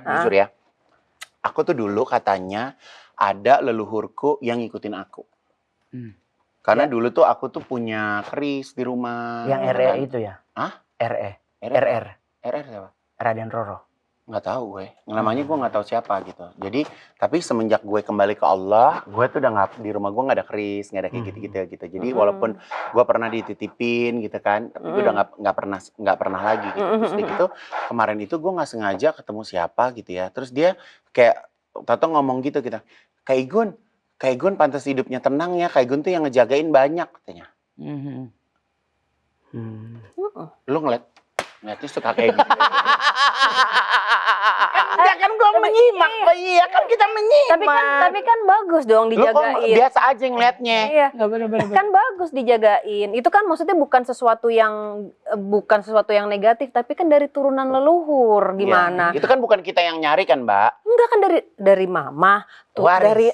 Aku tuh dulu katanya ada leluhurku yang ngikutin aku. Karena dulu tuh aku tuh punya keris di rumah. Yang RE itu ya? Hah? RE. RR RR. siapa? Raden Roro. Nggak tahu gue. Namanya gue nggak tahu siapa gitu. Jadi tapi semenjak gue kembali ke Allah, gue tuh udah nggak, di rumah gue nggak ada keris, nggak ada kayak gitu. Jadi walaupun gue pernah dititipin gitu kan, tapi gue udah nggak pernah lagi gitu. Terus kayak gitu kemarin itu gue nggak sengaja ketemu siapa gitu ya. Terus dia kayak Tato ngomong gitu kita, Kak Igun pantas hidupnya tenang ya. Kak Igun tuh yang ngejagain banyak katanya. Lu ngeliatnya suka kayak gitu. Ya kan gue menyimak, iya kan kita menyimak. Tapi kan bagus dong Lu kok dijagain. biasa aja ngeliatnya. Iya. Kan bagus dijagain. Itu kan maksudnya bukan sesuatu yang negatif, tapi kan dari turunan leluhur gimana? Ya, itu kan bukan kita yang nyari kan, Mbak? Enggak kan dari mama, tuh Waris.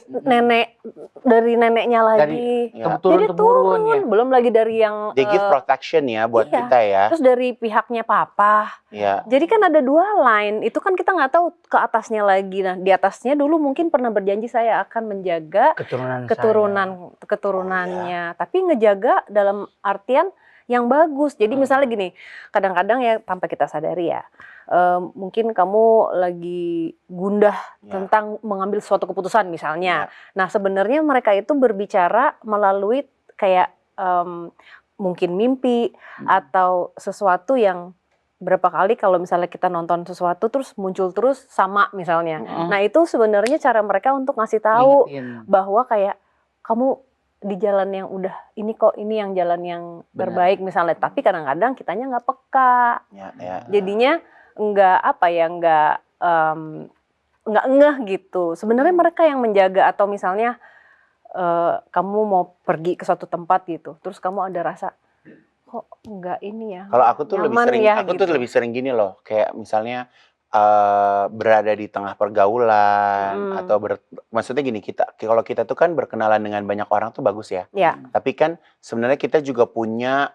dari neneknya lagi. Jadi turun, ya. belum lagi dari yang They give protection ya buat iya. kita ya. Terus dari pihaknya papa. Iya. Jadi kan ada dua line. Itu kan kita nggak tahu ke atasnya lagi. Nah, di atasnya dulu mungkin pernah berjanji saya akan menjaga keturunannya. Tapi ngejaga dalam artian yang bagus. Jadi misalnya gini, kadang-kadang ya tanpa kita sadari ya, mungkin kamu lagi gundah tentang mengambil suatu keputusan misalnya. Nah sebenarnya mereka itu berbicara melalui kayak mungkin mimpi atau sesuatu yang berapa kali kalau misalnya kita nonton sesuatu terus muncul terus sama misalnya. Nah itu sebenarnya cara mereka untuk ngasih tahu bahwa kayak kamu di jalan yang udah ini kok, ini yang jalan yang terbaik misalnya. Tapi kadang-kadang kitanya nggak peka. Jadinya nggak ngeh gitu. Sebenarnya mereka yang menjaga, atau misalnya kamu mau pergi ke suatu tempat gitu, terus kamu ada rasa kok nggak ini ya. Kalau aku tuh lebih sering gini loh, kayak misalnya berada di tengah pergaulan atau maksudnya gini, kalau kita tuh kan berkenalan dengan banyak orang tuh bagus ya. Tapi kan sebenarnya kita juga punya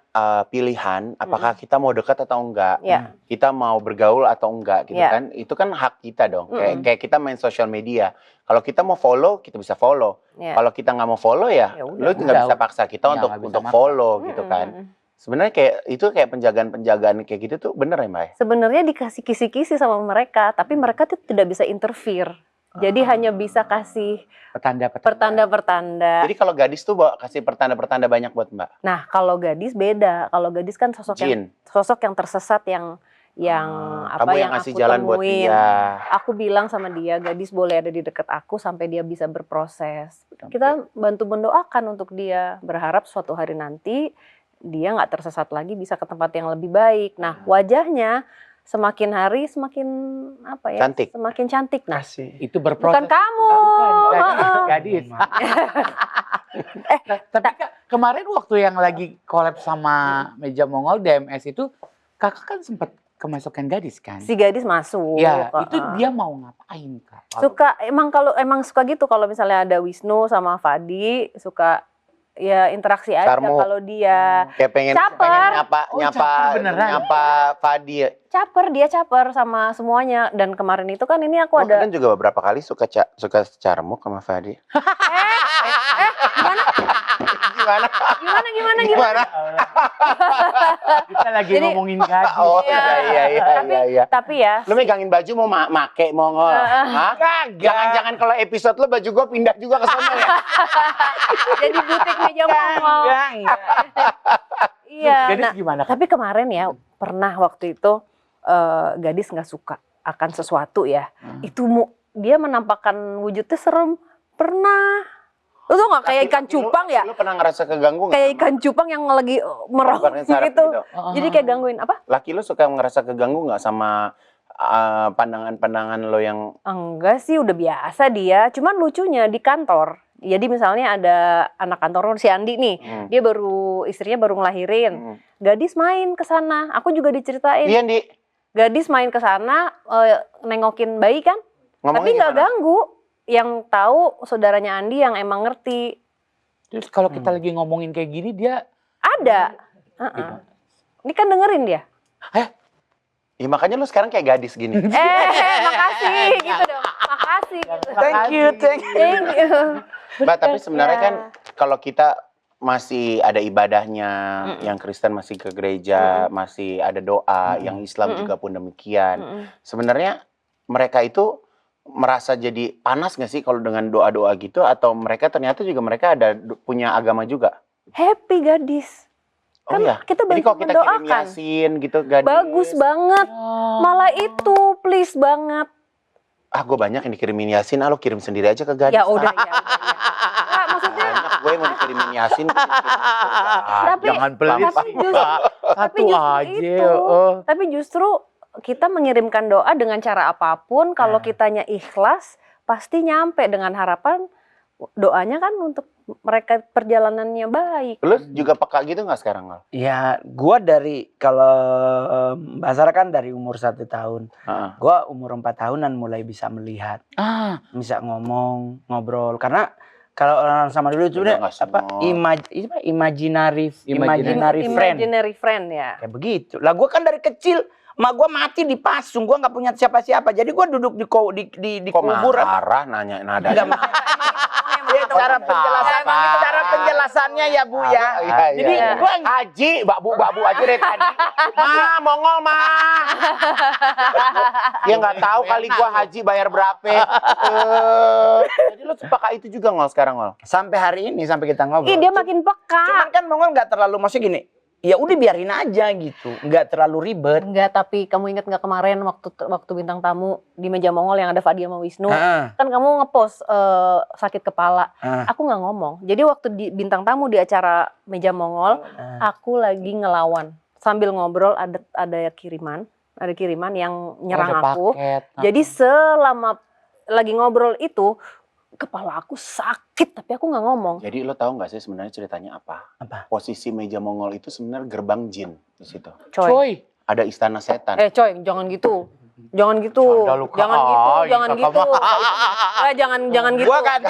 pilihan apakah kita mau dekat atau enggak. Kita mau bergaul atau enggak gitu kan. Itu kan hak kita dong. Kayak kita main sosial media. Kalau kita mau follow, kita bisa follow. Kalau kita nggak mau follow ya lu nggak bisa paksa kita untuk follow gitu kan. Sebenarnya kayak penjagaan kayak gitu tuh bener ya Mbak? Sebenarnya dikasih kisi-kisi sama mereka, tapi mereka tuh tidak bisa interfere. Jadi hanya bisa kasih pertanda-pertanda. Jadi kalau gadis tuh kasih pertanda-pertanda banyak buat Mbak. Nah, kalau gadis beda. Kalau gadis kan sosok yang tersesat yang kamu yang ngasih aku jalan buat temuin. dia. Aku bilang sama dia, gadis boleh ada di dekat aku sampai dia bisa berproses. Kita bantu mendoakan untuk dia, berharap suatu hari nanti dia nggak tersesat lagi, bisa ke tempat yang lebih baik. Nah, wajahnya semakin hari semakin cantik. Semakin cantik. Nah, itu berproses. Bukan kamu. Gadis. Tapi kemarin waktu yang lagi collab sama Meja Mongol DMS itu, kakak kan sempat kemasukan gadis kan? Si gadis masuk. Ya, itu dia mau ngapain Kak? Suka emang suka gitu kalau misalnya ada Wisnu sama Fadi, suka ya interaksi aja kalau dia kayak pengen nyapa Fadi. Dia caper sama semuanya, dan kemarin itu kan ini aku ada. Kan juga beberapa kali suka carmuk sama Fadi. Gimana? Kita lagi ngomongin gadis. Oh iya. Tapi ya. Lu megangin baju mau make Mongol. Jangan-jangan kalau episode lu baju gua pindah juga ke sana ya. Jadi butik Meja Mongol. Iya. Gadis gimana? Tapi kemarin ya pernah waktu itu gadis nggak suka akan sesuatu ya. Itu dia menampakkan wujudnya serem. Pernah. Lu tuh nggak kayak ikan cupang ya? Lu pernah ngerasa keganggu nggak? Kayak ikan cupang yang lagi meraup gitu. Jadi kayak gangguin apa? Laki lu suka ngerasa keganggu nggak sama pandangan-pandangan lo yang? Enggak sih, udah biasa dia. Cuman lucunya di kantor. Jadi misalnya ada anak kantor si Andi nih, dia istrinya baru ngelahirin. Gadis main ke sana. Aku juga diceritain. Iya, Andi. Gadis main ke sana nengokin bayi kan? Tapi nggak ganggu. Yang tahu saudaranya Andi yang emang ngerti. Terus kalau kita lagi ngomongin kayak gini dia ada. Ini kan dengerin dia. Ya makanya lu sekarang kayak gadis gini. Makasih gitu dong. Makasih gitu. Thank you. Mbak, tapi sebenarnya kan kalau kita masih ada ibadahnya, yang Kristen masih ke gereja, masih ada doa, yang Islam juga pun demikian. Sebenarnya mereka itu merasa jadi panas nggak sih kalau dengan doa-doa gitu, atau mereka ternyata juga mereka ada punya agama juga? Happy gadis. Kan kita bantu mendoakan. Jadi kalau kita kirim Yasin gitu gadis. Bagus banget. Malah itu please banget. Gue banyak yang dikirimin Yasin, lo kirim sendiri aja ke gadis. Ya udah. Nah, maksudnya gue mau dikirimin Yasin. Jangan pelit. Tapi justru kita mengirimkan doa dengan cara apapun, kalau kitanya ikhlas, pasti nyampe dengan harapan doanya kan untuk mereka perjalanannya baik. Lu juga peka gitu nggak sekarang, Al? Ya, gua kalau Mbak Sarah kan dari umur 1 tahun. Gua umur 4 tahunan mulai bisa melihat. Bisa ngomong, ngobrol. Karena kalau orang sama dulu itu imaginary friend ya. Kayak begitu. Lah gua kan dari kecil mak gue mati dipasung, gue nggak punya siapa-siapa, jadi gue duduk di kubur. Marah nanya nada. Cara penjelasannya ya Bu ya. Jadi gue Haji, babu aja dari tadi. Mongol dia nggak tahu kali gue haji bayar berapa. Jadi lo sepaka itu juga Ngol sekarang Ngol. Sampai hari ini sampai kita ngobrol. Dia makin peka. Cuman kan Mongol nggak terlalu maksudnya gini. Ya udah biarin aja gitu, nggak terlalu ribet. Enggak, tapi kamu ingat nggak kemarin waktu bintang tamu di Meja Mongol yang ada Fadi sama Wisnu, kan kamu ngepost sakit kepala. Aku nggak ngomong. Jadi waktu di bintang tamu di acara Meja Mongol, aku lagi ngelawan sambil ngobrol, ada kiriman yang nyerang aku. Jadi selama lagi ngobrol itu kepala aku sakit, tapi aku nggak ngomong. Jadi lo tahu nggak sih sebenarnya ceritanya apa? Posisi Meja Mongol itu sebenarnya gerbang jin di situ. Coy. Ada istana setan. Coy, jangan gitu. Jangan gitu. Gua ganti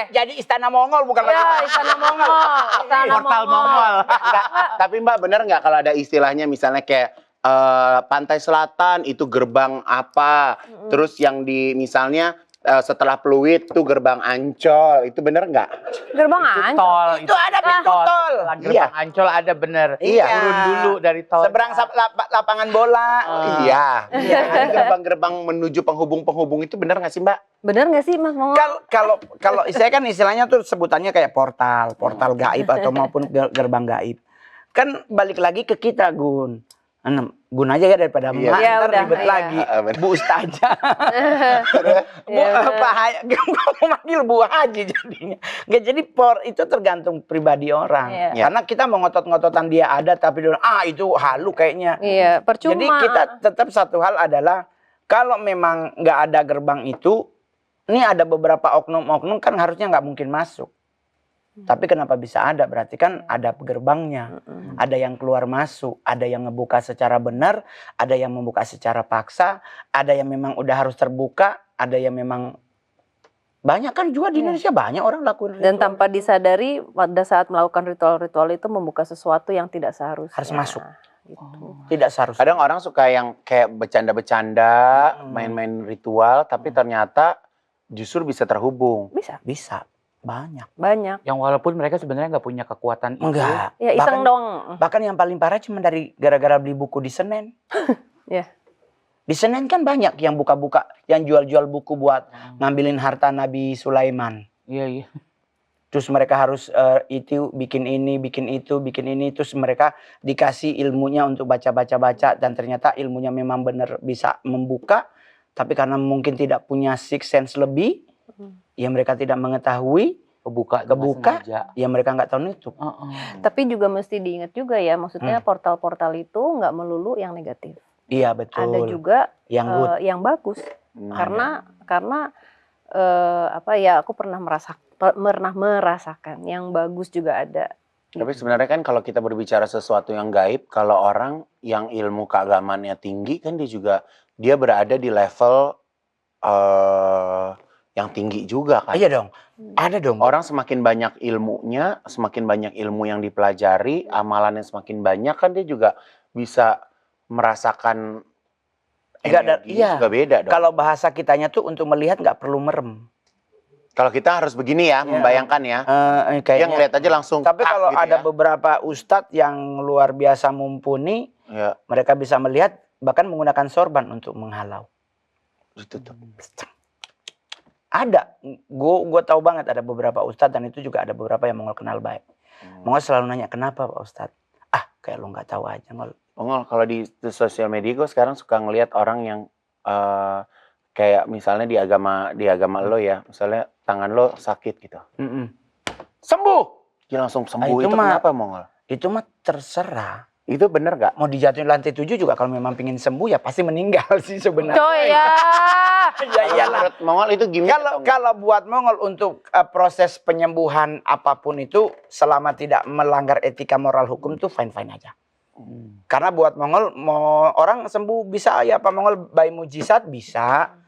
jadi istana Mongol bukan lagi. Istana Mongol. Portal Mongol. Tapi Mbak bener nggak kalau ada istilahnya misalnya kayak pantai selatan itu gerbang apa? Terus yang di misalnya setelah Pluit tuh gerbang Ancol, itu bener nggak? Gerbang Ancol? Itu ada pintu tol. Gerbang Ancol ada bener. Iya. Turun dulu dari tol. Seberang lapangan bola. Iya. Ada gerbang-gerbang menuju penghubung-penghubung itu benar nggak sih Mbak? Bener nggak sih Mas Mongol? Kalau saya kan istilahnya tuh sebutannya kayak portal gaib atau maupun gerbang gaib. Kan balik lagi ke kita, Gun. Gun aja ya daripada Iya. emak, Iya, ntar udah, ribet iya. lagi. Bener. Bu Ustazah. Bu, Iya, Pak Haji, mau manggil Bu Haji jadinya. Nggak, jadi itu tergantung pribadi orang. Iya. Karena kita mau ngotot-ngototan dia ada, tapi dia itu halu kayaknya. Iya, percuma. Jadi kita tetap satu hal adalah, kalau memang nggak ada gerbang itu, ini ada beberapa oknum-oknum kan harusnya nggak mungkin masuk. Tapi kenapa bisa ada? Berarti kan ada gerbangnya. Ada yang keluar masuk, ada yang ngebuka secara benar, ada yang membuka secara paksa, ada yang memang udah harus terbuka, ada yang memang banyak kan juga di Indonesia banyak orang lakuin Dan ritual. tanpa disadari pada saat melakukan ritual-ritual itu membuka sesuatu yang tidak seharusnya. Harus masuk. Gitu. Tidak seharusnya. Kadang orang suka yang kayak bercanda-bercanda, main-main ritual, tapi ternyata justru bisa terhubung. Bisa, Banyak. banyak. Yang walaupun mereka sebenarnya nggak punya kekuatan itu. Enggak. Ya iseng dong. Bahkan yang paling parah cuma dari gara-gara beli buku di Senen. Ya. Di Senen kan banyak yang buka-buka, yang jual-jual buku buat ngambilin harta Nabi Sulaiman. Iya. Terus mereka harus itu bikin ini, bikin itu, bikin ini. Terus mereka dikasih ilmunya untuk baca-baca-baca. Dan ternyata ilmunya memang benar bisa membuka. Tapi karena mungkin tidak punya sixth sense lebih, ya mereka tidak mengetahui, kebuka, ya mereka nggak tahu nutup. Tapi juga mesti diingat juga ya, maksudnya portal-portal itu nggak melulu yang negatif. Iya betul. Ada juga yang good. yang bagus. Karena aku pernah merasakan yang bagus juga ada. Tapi sebenarnya kan kalau kita berbicara sesuatu yang gaib, kalau orang yang ilmu keagamannya tinggi kan dia berada di level yang tinggi juga kan. Iya dong. Ada dong. Orang semakin banyak ilmunya, semakin banyak ilmu yang dipelajari, amalannya semakin banyak kan dia juga bisa merasakan iya. juga beda dong. Kalau bahasa kitanya tuh untuk melihat nggak perlu merem. Kalau kita harus begini ya, membayangkan ya. Yang ngeliat aja langsung. Tapi kalau gitu ada ya. beberapa ustadz yang luar biasa mumpuni, mereka bisa melihat bahkan menggunakan sorban untuk menghalau. Itu tuh. Ada, gue tahu banget ada beberapa ustadz dan itu juga ada beberapa yang Mongol kenal baik. Mongol selalu nanya, kenapa Pak Ustadz? Kayak lo nggak tahu aja Mongol. Mongol kalau di sosial media gue sekarang suka ngelihat orang yang kayak misalnya di agama lo ya, misalnya tangan lo sakit gitu, sembuh, dia langsung sembuh. Itu kenapa Mongol? Itu mah terserah. Itu bener gak? Mau dijatuhin lantai 7 juga kalau memang pingin sembuh ya pasti meninggal sih sebenarnya. Coy ya. Ya iyalah. Menurut Mongol itu gimana? Kalau buat Mongol untuk proses penyembuhan apapun itu selama tidak melanggar etika moral hukum tuh fine-fine aja. Karena buat Mongol mau orang sembuh bisa ya Pak Mongol, bayi mujizat bisa.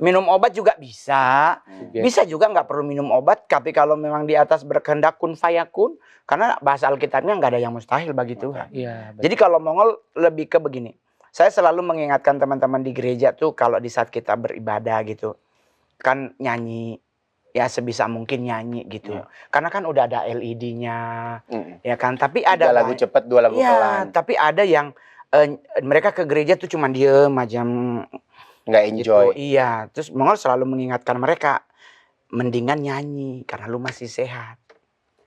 Minum obat juga bisa. Bisa juga nggak perlu minum obat, tapi kalau memang di atas berkehendak kun fayakun, karena bahasa Alkitabnya nggak ada yang mustahil bagi Tuhan. Jadi kalau Mongol lebih ke begini. Saya selalu mengingatkan teman-teman di gereja tuh kalau di saat kita beribadah gitu, kan nyanyi, ya sebisa mungkin nyanyi gitu. Karena kan udah ada LED-nya, ya kan. Tapi ada 3 lagu cepat, 2 lagu pelan. Tapi ada yang mereka ke gereja tuh cuma diem aja, nggak enjoy. Gitu. Iya, terus Mongol selalu mengingatkan mereka, mendingan nyanyi karena lu masih sehat.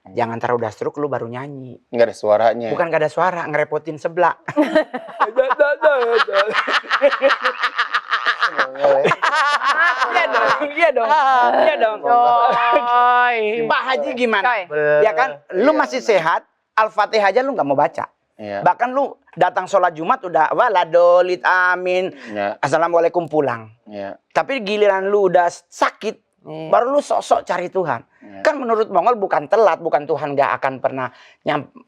Jangan ntar udah stroke lu baru nyanyi. Nggak ada suaranya. Bukan nggak ada suara, ngerepotin sebelah. Iya dong. Pak Haji gimana? Ya kan, lu masih sehat, Al-Fatihah aja lu nggak mau baca. Bahkan lu datang sholat Jumat udah waladolit amin, assalamualaikum pulang. Tapi giliran lu udah sakit, baru lu sok-sok cari Tuhan. Kan menurut Mongol bukan telat, bukan Tuhan nggak akan pernah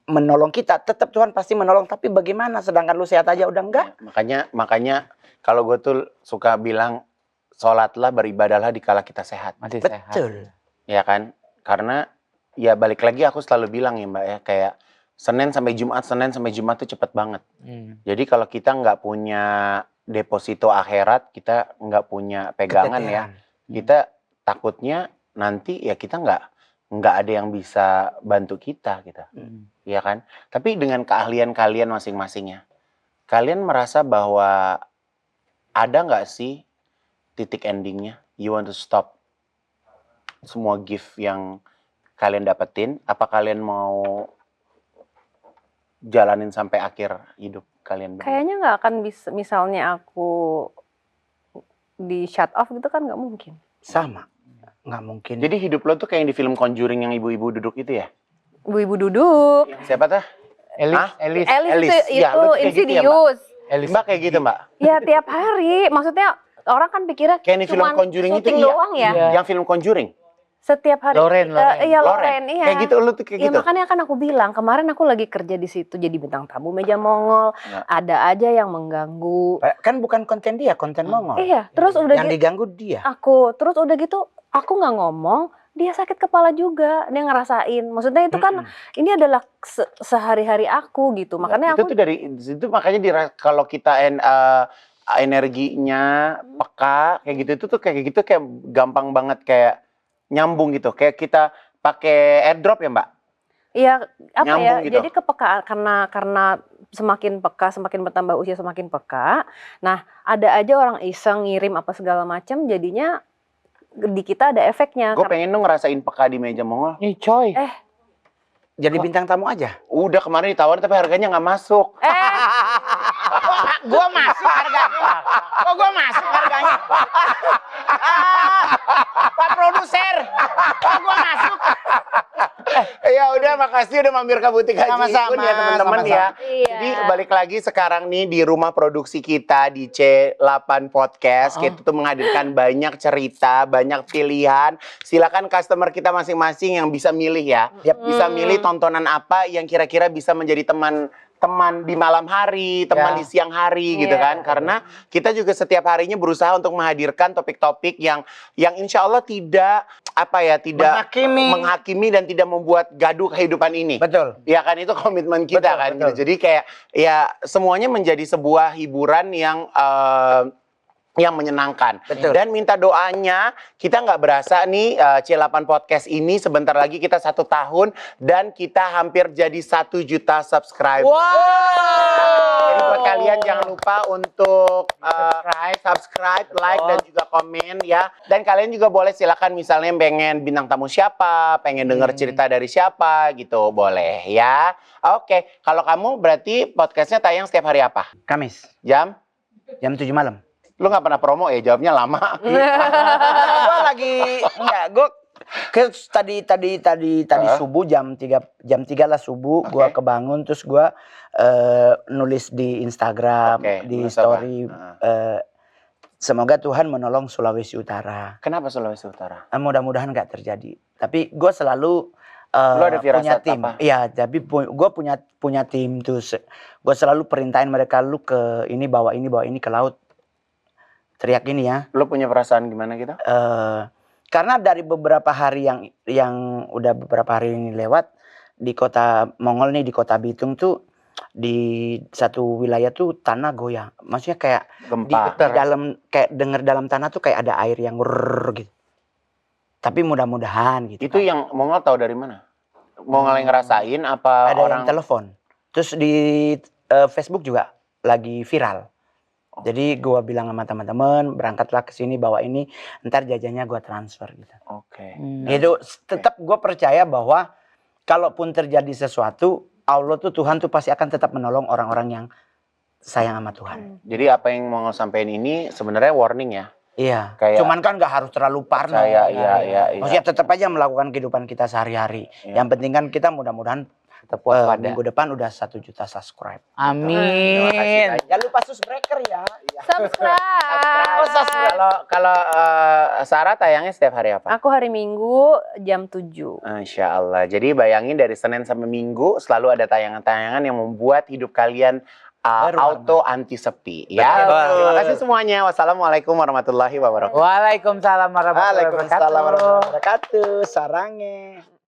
menolong kita. Tetap Tuhan pasti menolong. Tapi bagaimana? Sedangkan lu sehat aja udah enggak. Makanya kalau gue tuh suka bilang sholatlah, beribadahlah dikala kita sehat. Masih sehat. Betul. Ya kan? Karena ya balik lagi aku selalu bilang ya Mbak ya, kayak Senin sampai Jumat tuh cepet banget. Jadi kalau kita nggak punya deposito akhirat, kita nggak punya pegangan ya, kita takutnya nanti ya kita nggak ada yang bisa bantu kita gitu. Iya kan? Tapi dengan keahlian kalian masing-masingnya, kalian merasa bahwa ada nggak sih titik endingnya? You want to stop semua gift yang kalian dapetin? Apa kalian mau jalanin sampai akhir hidup kalian? Kayaknya nggak akan bisa, misalnya aku di shut off gitu kan nggak mungkin. Sama, nggak mungkin. Jadi hidup lo tuh kayak yang di film Conjuring yang ibu-ibu duduk itu ya? Ibu-ibu duduk. Siapa tuh? Elis. Elis itu Ya, lu kayak gitu ya, Insidious. Mbak kayak gitu Mbak? Ya tiap hari, maksudnya orang kan pikirnya Kayak di film cuman Conjuring itu syuting iya. doang ya. Iya. Yang film Conjuring? Setiap hari. Loren. Iya Loren, iya. Kayak gitu, lu tuh kayak Ya gitu? makanya kan aku bilang, kemarin aku lagi kerja di situ jadi bintang tamu meja Mongol. Ya. Ada aja yang mengganggu. Kan bukan konten dia, konten Mongol. Iya, terus udah Yang diganggu dia. terus udah gitu, aku nggak ngomong, dia sakit kepala juga, dia ngerasain. Maksudnya itu kan ini adalah sehari-hari aku gitu. Makanya itu aku tuh dari situ makanya kalau kita energinya peka kayak gitu, itu tuh kayak gitu kayak gampang banget kayak nyambung gitu. Kayak kita pakai airdrop ya, Mbak? iya apa ya? Nyambung gitu. Jadi kepekaan karena semakin peka, semakin bertambah usia semakin peka. Nah, ada aja orang iseng ngirim apa segala macam, jadinya di kita ada efeknya. Gue pengen dong ngerasain peka di meja Mongol. Nih coy. Jadi bintang tamu aja. Udah kemarin ditawarin tapi harganya nggak masuk. Gua masuk harganya. Kok gua masuk harganya? Pak produser. Kok gua masuk? Ya udah, makasih udah mampir ke butik Haji Sama-sama, Igun ya teman-teman sama-sama. ya. Iya. Jadi balik lagi sekarang nih di rumah produksi kita di C8 Podcast. Kita tuh menghadirkan banyak cerita, banyak pilihan. Silakan customer kita masing-masing yang bisa milih ya. Bisa milih tontonan apa yang kira-kira bisa menjadi teman di malam hari, teman di siang hari gitu kan. Karena kita juga setiap harinya berusaha untuk menghadirkan topik-topik yang insya Allah tidak menghakimi dan tidak membuat gaduh kehidupan ini. Betul. Ya kan, itu komitmen kita kan. Betul. Gitu. Jadi kayak ya semuanya menjadi sebuah hiburan yang menyenangkan. Betul. Dan minta doanya, kita nggak berasa nih C8 Podcast ini sebentar lagi kita 1 tahun dan kita hampir jadi 1 juta subscriber. Jadi buat kalian jangan lupa untuk subscribe, like dan juga komen ya. Dan kalian juga boleh silakan misalnya pengen bintang tamu siapa, pengen denger cerita dari siapa gitu, boleh ya. Oke, kalau kamu berarti podcastnya tayang setiap hari apa? Kamis, Jam? jam 7 malam. Lu nggak pernah promo ya, jawabnya lama. Gue lagi gue tadi subuh jam 3 lah subuh gua kebangun terus gua nulis di Instagram di story semoga Tuhan menolong Sulawesi Utara. Kenapa Sulawesi Utara? Mudah-mudahan nggak terjadi. Tapi gue selalu Lu ada punya firasat tim. apa? Iya, tapi gue punya tim tuh. Gue selalu perintahin mereka, lu ke ini bawa ini ke laut. Teriak ini ya. Lu punya perasaan gimana gitu? Karena dari beberapa hari yang udah beberapa hari ini lewat di kota Mongol nih, di kota Bitung tuh di satu wilayah tuh tanah goyang. Maksudnya kayak Gempa. di dalam kayak denger dalam tanah tuh kayak ada air yang gitu. Tapi mudah-mudahan gitu. Itu yang Mongol tahu dari mana? Mongol yang ngerasain apa ada orang? yang telepon. Terus di Facebook juga lagi viral. Jadi gue bilang sama teman-teman, berangkatlah ke sini bawa ini, ntar jajannya gue transfer gitu. Oke. Itu tetap gue percaya bahwa kalaupun terjadi sesuatu, Allah tuh Tuhan tuh pasti akan tetap menolong orang-orang yang sayang sama Tuhan. Jadi apa yang mau sampaikan ini sebenarnya warning ya? Iya. Kayak Cuman kan nggak harus terlalu parno. Iya. Maksudnya tetap aja melakukan kehidupan kita sehari-hari. Iya. Yang penting kan kita mudah-mudahan Tetap waspada. minggu depan udah 1 juta subscribe. Amin. Jangan lupa subscriber ya. subscribe. Kalau Sarah tayangnya setiap hari apa? Aku hari Minggu jam 7. Insya Allah. Jadi bayangin dari Senin sampai Minggu selalu ada tayangan-tayangan yang membuat hidup kalian auto anti sepi. Ya. Betul. Terima kasih semuanya. Wassalamualaikum warahmatullahi wabarakatuh. Waalaikumsalam warahmatullahi wabarakatuh. Waalaikumsalam warahmatullahi wabarakatuh. Sarangnya.